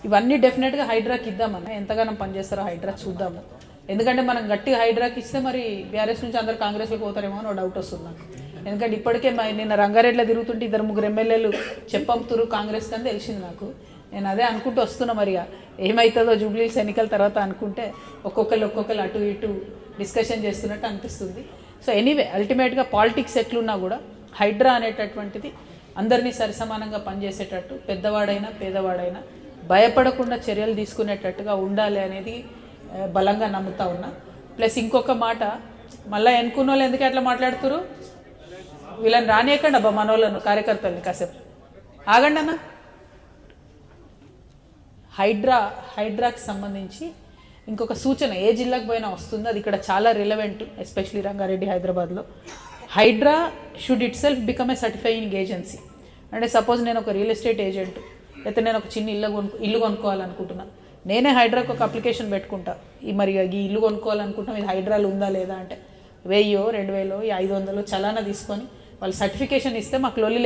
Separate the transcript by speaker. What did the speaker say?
Speaker 1: ఇవన్నీ డెఫినెట్గా హైడ్రాకి ఇద్దామన్న, ఎంతగానో పనిచేస్తారో హైడ్రా చూద్దాము. ఎందుకంటే మనం గట్టిగా హైడ్రాకి ఇస్తే మరి బీఆర్ఎస్ నుంచి అందరు కాంగ్రెస్లోకి పోతారేమో అని డౌట్ వస్తుంది నాకు. ఎందుకంటే ఇప్పటికే నిన్న రంగారెడ్డిలో తిరుగుతుంటే 2-3 ఎమ్మెల్యేలు చెప్పంతురు కాంగ్రెస్ అని తెలిసింది నాకు. నేను అదే అనుకుంటూ వస్తున్నా, మరిగా ఏమవుతుందో జూబ్లీస్ ఎన్నికల తర్వాత అనుకుంటే ఒక్కొక్కరు అటు ఇటు డిస్కషన్ చేస్తున్నట్టు అనిపిస్తుంది. సో ఎనీవే అల్టిమేట్గా పాలిటిక్స్ ఎట్లున్నా కూడా హైడ్రా అనేటటువంటిది అందరినీ సరిసమానంగా పనిచేసేటట్టు, పెద్దవాడైనా పేదవాడైనా భయపడకుండా చర్యలు తీసుకునేటట్టుగా ఉండాలి అనేది బలంగా నమ్ముతా ఉన్నా. ప్లస్ ఇంకొక మాట, మళ్ళీ ఎన్నుకున్న వాళ్ళు ఎందుకు అట్లా మాట్లాడుతున్నారు, వీళ్ళని రానియకండి అబ్బా మనోళ్ళను, కార్యకర్తల్ని కాసేపు ఆగండి అన్న. హైడ్రాకి సంబంధించి ఇంకొక సూచన ఏ జిల్లాకు పోయినా వస్తుంది, అది ఇక్కడ చాలా రిలవెంట్, ఎస్పెషలీ రంగారెడ్డి హైదరాబాద్లో. Hydraa should itself become a certifying agency. అంటే సపోజ్ నేను ఒక రియల్ ఎస్టేట్ ఏజెంట్, అయితే నేను ఒక చిన్న ఇల్లు కొనుక్కోవాలనుకుంటున్నా, నేనే హైడ్రాకి ఒక అప్లికేషన్ పెట్టుకుంటా, మరి ఈ ఇల్లు కొనుక్కోవాలనుకుంటున్నాం, ఇది హైడ్రాలు ఉందా లేదా అంటే 1000, 2000, 500 చలానా తీసుకొని వాళ్ళు సర్టిఫికేషన్ ఇస్తే మాకు లొల్లి